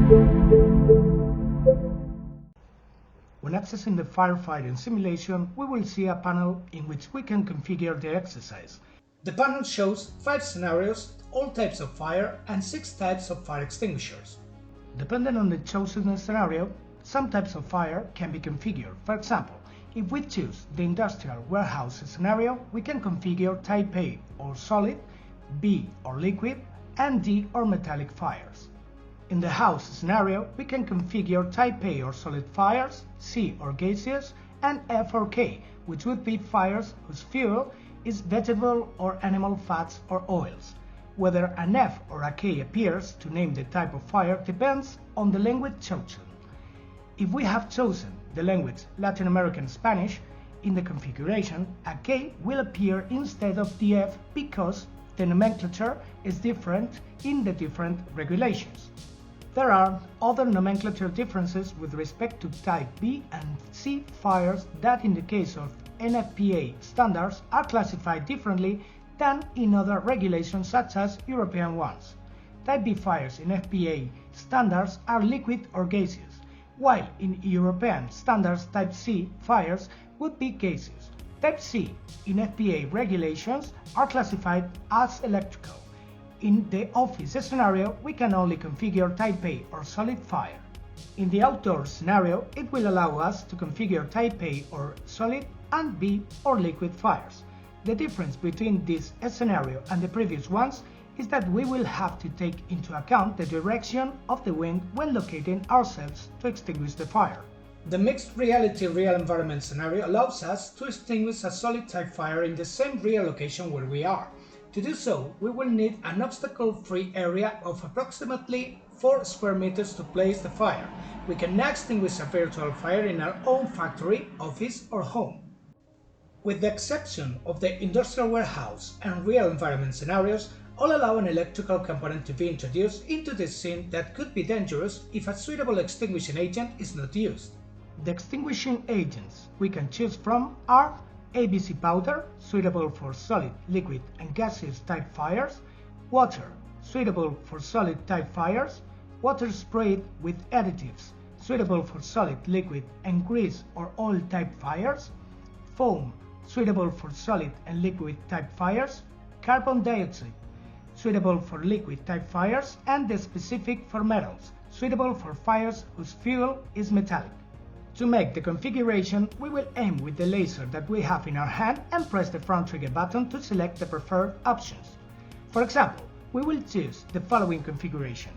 When accessing the firefighting simulation, we will see a panel in which we can configure the exercise. The panel shows 5 scenarios, all types of fire, and 6 types of fire extinguishers. Depending on the chosen scenario, some types of fire can be configured. For example, if we choose the industrial warehouse scenario, we can configure type A or solid, B or liquid, and D or metallic fires. In the house scenario, we can configure type A or solid fires, C or gaseous, and F or K, which would be fires whose fuel is vegetable or animal fats or oils. Whether an F or a K appears to name the type of fire depends on the language chosen. If we have chosen the language Latin American Spanish, in the configuration, a K will appear instead of the F because the nomenclature is different in the different regulations. There are other nomenclature differences with respect to type B and C fires that in the case of NFPA standards are classified differently than in other regulations such as European ones. Type B fires in FPA standards are liquid or gaseous, while in European standards type C fires would be gaseous. Type C in FPA regulations are classified as electrical. In the office scenario, we can only configure type A or solid fire. In the outdoor scenario, it will allow us to configure type A or solid and B or liquid fires. The difference between this scenario and the previous ones is that we will have to take into account the direction of the wind when locating ourselves to extinguish the fire. The mixed reality real environment scenario allows us to extinguish a solid type fire in the same real location where we are. To do so, we will need an obstacle-free area of approximately 4 square meters to place the fire. We can now extinguish a virtual fire in our own factory, office or home. With the exception of the industrial warehouse and real environment scenarios, all allow an electrical component to be introduced into the scene that could be dangerous if a suitable extinguishing agent is not used. The extinguishing agents we can choose from are ABC powder, suitable for solid, liquid and gaseous type fires, water, suitable for solid type fires, water sprayed with additives, suitable for solid, liquid and grease or oil type fires, foam, suitable for solid and liquid type fires, carbon dioxide, suitable for liquid type fires, and the specific for metals, suitable for fires whose fuel is metallic. To make the configuration, we will aim with the laser that we have in our hand and press the front trigger button to select the preferred options. For example, we will choose the following configuration: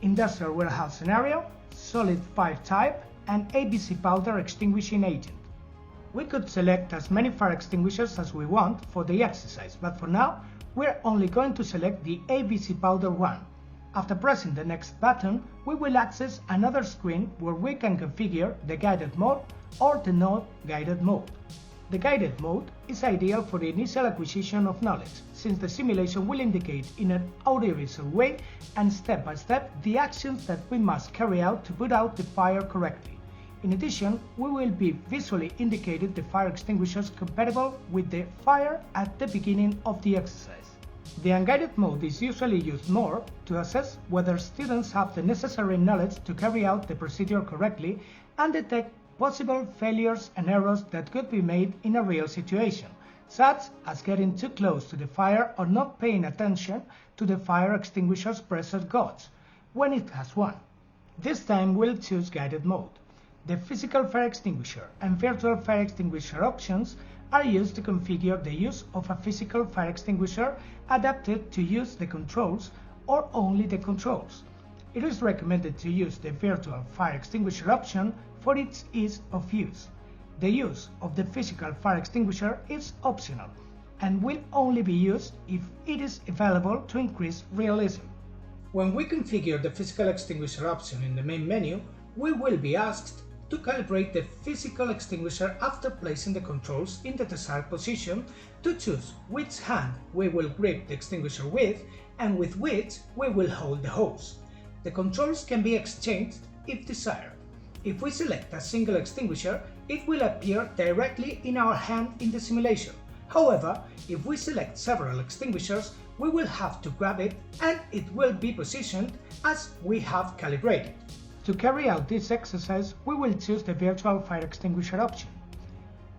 industrial warehouse scenario, solid 5 type, and ABC powder extinguishing agent. We could select as many fire extinguishers as we want for the exercise, but for now, we're only going to select the ABC powder one. After pressing the next button, we will access another screen where we can configure the guided mode or the non-guided mode. The guided mode is ideal for the initial acquisition of knowledge, since the simulation will indicate in an audiovisual way and step by step the actions that we must carry out to put out the fire correctly. In addition, we will be visually indicated the fire extinguishers compatible with the fire at the beginning of the exercise. The unguided mode is usually used more to assess whether students have the necessary knowledge to carry out the procedure correctly and detect possible failures and errors that could be made in a real situation, such as getting too close to the fire or not paying attention to the fire extinguisher's present gauge when it has one. This time we'll choose guided mode. The physical fire extinguisher and virtual fire extinguisher options are used to configure the use of a physical fire extinguisher adapted to use the controls or only the controls. It is recommended to use the virtual fire extinguisher option for its ease of use. The use of the physical fire extinguisher is optional and will only be used if it is available to increase realism. When we configure the physical extinguisher option in the main menu, we will be asked to calibrate the physical extinguisher after placing the controls in the desired position, to choose which hand we will grip the extinguisher with and with which we will hold the hose. The controls can be exchanged if desired. If we select a single extinguisher, it will appear directly in our hand in the simulation. However, if we select several extinguishers, we will have to grab it and it will be positioned as we have calibrated. To carry out this exercise, we will choose the virtual fire extinguisher option.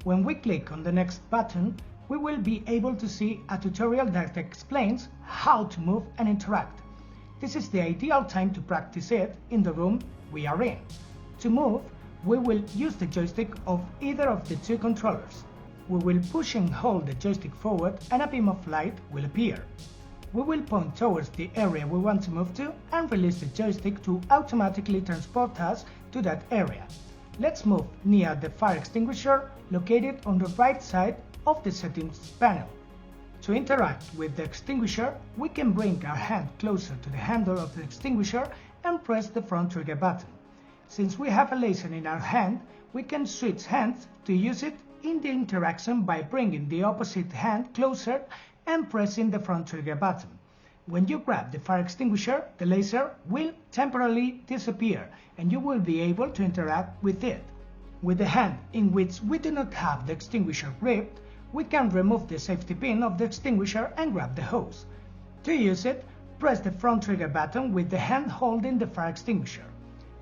When we click on the next button, we will be able to see a tutorial that explains how to move and interact. This is the ideal time to practice it in the room we are in. To move, we will use the joystick of either of the two controllers. We will push and hold the joystick forward and a beam of light will appear. We will point towards the area we want to move to and release the joystick to automatically transport us to that area. Let's move near the fire extinguisher located on the right side of the settings panel. To interact with the extinguisher, we can bring our hand closer to the handle of the extinguisher and press the front trigger button. Since we have a laser in our hand, we can switch hands to use it in the interaction by bringing the opposite hand closer and pressing the front trigger button. When you grab the fire extinguisher, the laser will temporarily disappear and you will be able to interact with it. With the hand in which we do not have the extinguisher gripped, we can remove the safety pin of the extinguisher and grab the hose. To use it, press the front trigger button with the hand holding the fire extinguisher.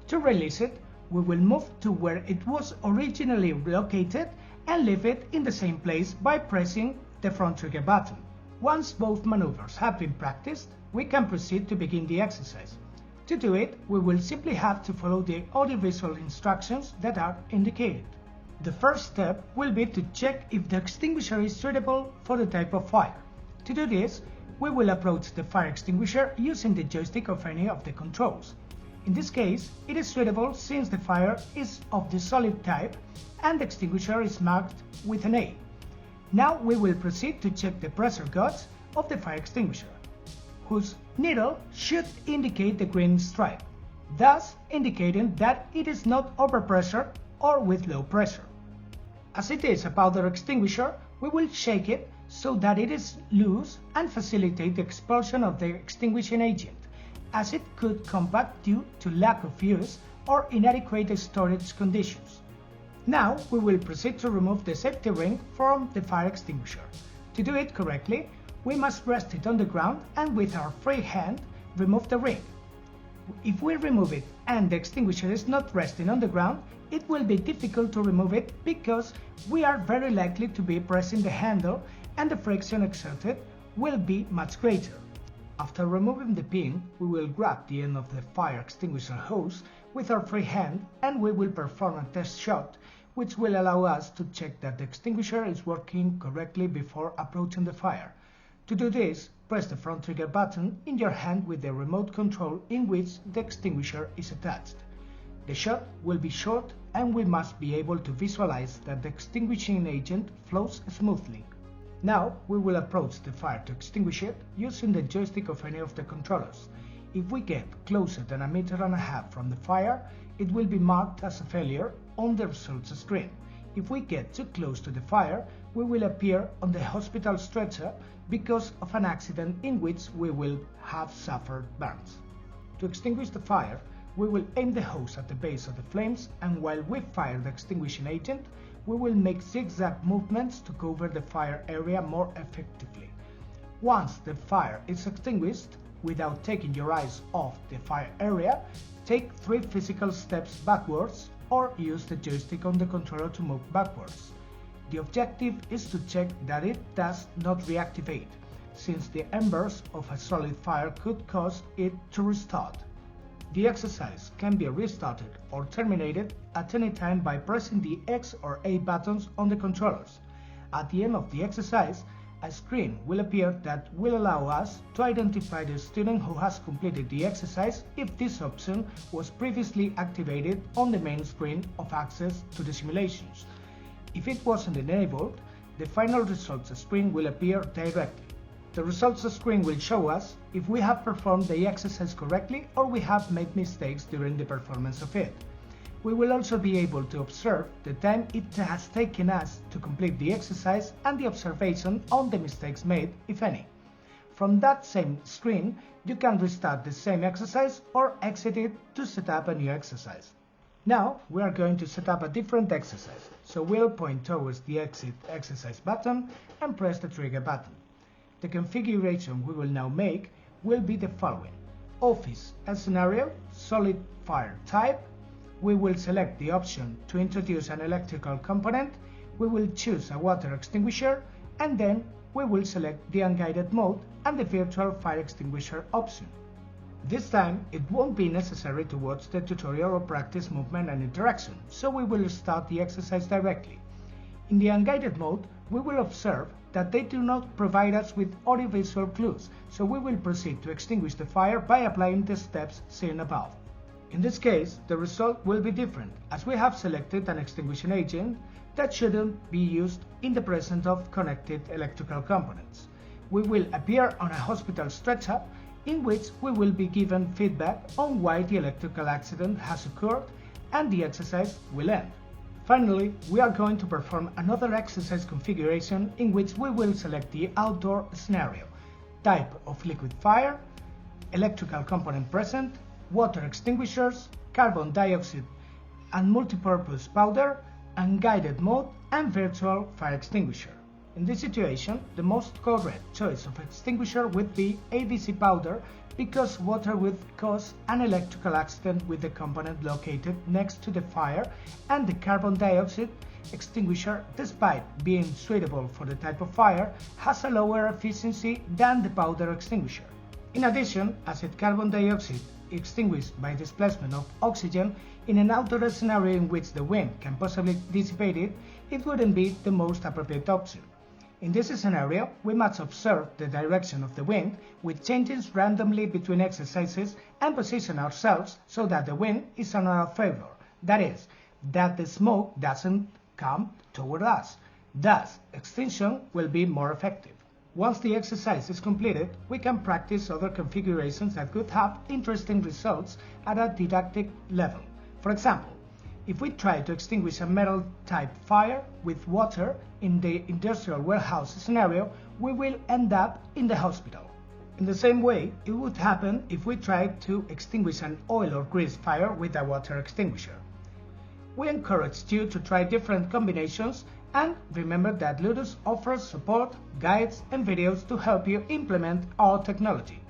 To release it, we will move to where it was originally located and leave it in the same place by pressing the front trigger button. Once both maneuvers have been practiced, we can proceed to begin the exercise. To do it, we will simply have to follow the audiovisual instructions that are indicated. The first step will be to check if the extinguisher is suitable for the type of fire. To do this, we will approach the fire extinguisher using the joystick of any of the controls. In this case, it is suitable since the fire is of the solid type and the extinguisher is marked with an A. Now we will proceed to check the pressure gauge of the fire extinguisher, whose needle should indicate the green stripe, thus indicating that it is not overpressure or with low pressure. As it is a powder extinguisher, we will shake it so that it is loose and facilitate the expulsion of the extinguishing agent, as it could compact due to lack of use or inadequate storage conditions. Now we will proceed to remove the safety ring from the fire extinguisher. To do it correctly, we must rest it on the ground and with our free hand remove the ring. If we remove it and the extinguisher is not resting on the ground, it will be difficult to remove it because we are very likely to be pressing the handle and the friction exerted will be much greater. After removing the pin, we will grab the end of the fire extinguisher hose with our free hand and we will perform a test shot which will allow us to check that the extinguisher is working correctly before approaching the fire. To do this, press the front trigger button in your hand with the remote control in which the extinguisher is attached. The shot will be short and we must be able to visualize that the extinguishing agent flows smoothly. Now we will approach the fire to extinguish it using the joystick of any of the controllers. If we get closer than 1.5 meters from the fire, it will be marked as a failure on the results screen. If we get too close to the fire, we will appear on the hospital stretcher because of an accident in which we will have suffered burns. To extinguish the fire, we will aim the hose at the base of the flames and while we fire the extinguishing agent, we will make zigzag movements to cover the fire area more effectively. Once the fire is extinguished, without taking your eyes off the fire area, take 3 physical steps backwards or use the joystick on the controller to move backwards. The objective is to check that it does not reactivate, since the embers of a solid fire could cause it to restart. The exercise can be restarted or terminated at any time by pressing the X or A buttons on the controllers. At the end of the exercise, a screen will appear that will allow us to identify the student who has completed the exercise if this option was previously activated on the main screen of access to the simulations. If it wasn't enabled, the final results screen will appear directly. The results screen will show us if we have performed the exercise correctly or we have made mistakes during the performance of it. We will also be able to observe the time it has taken us to complete the exercise and the observation on the mistakes made, if any. From that same screen, you can restart the same exercise or exit it to set up a new exercise. Now we are going to set up a different exercise, so we'll point towards the exit exercise button and press the trigger button. The configuration we will now make will be the following. office scenario, solid fire type, we will select the option to introduce an electrical component, we will choose a water extinguisher, and then we will select the unguided mode and the virtual fire extinguisher option. This time it won't be necessary to watch the tutorial or practice movement and interaction, so we will start the exercise directly. In the unguided mode, we will observe that they do not provide us with audiovisual clues, so we will proceed to extinguish the fire by applying the steps seen above. In this case, the result will be different, as we have selected an extinguishing agent that shouldn't be used in the presence of connected electrical components. We will appear on a hospital stretcher in which we will be given feedback on why the electrical accident has occurred, and the exercise will end. Finally, we are going to perform another exercise configuration in which we will select the outdoor scenario, type of liquid fire, electrical component present, water extinguishers, carbon dioxide and multipurpose powder, unguided mode, and virtual fire extinguisher. In this situation, the most correct choice of extinguisher would be ABC powder, because water would cause an electrical accident with the component located next to the fire, and the carbon dioxide extinguisher, despite being suitable for the type of fire, has a lower efficiency than the powder extinguisher. In addition, acid carbon dioxide extinguished by displacement of oxygen in an outdoor scenario in which the wind can possibly dissipate it, it wouldn't be the most appropriate option. In this scenario, we must observe the direction of the wind, with changes randomly between exercises, and position ourselves so that the wind is in our favor, that is, that the smoke doesn't come toward us. Thus, extinction will be more effective. Once the exercise is completed, we can practice other configurations that could have interesting results at a didactic level. For example, if we try to extinguish a metal-type fire with water in the industrial warehouse scenario, we will end up in the hospital. In the same way, it would happen if we tried to extinguish an oil or grease fire with a water extinguisher. We encourage you to try different combinations, and remember that Ludus offers support, guides, and videos to help you implement our technology.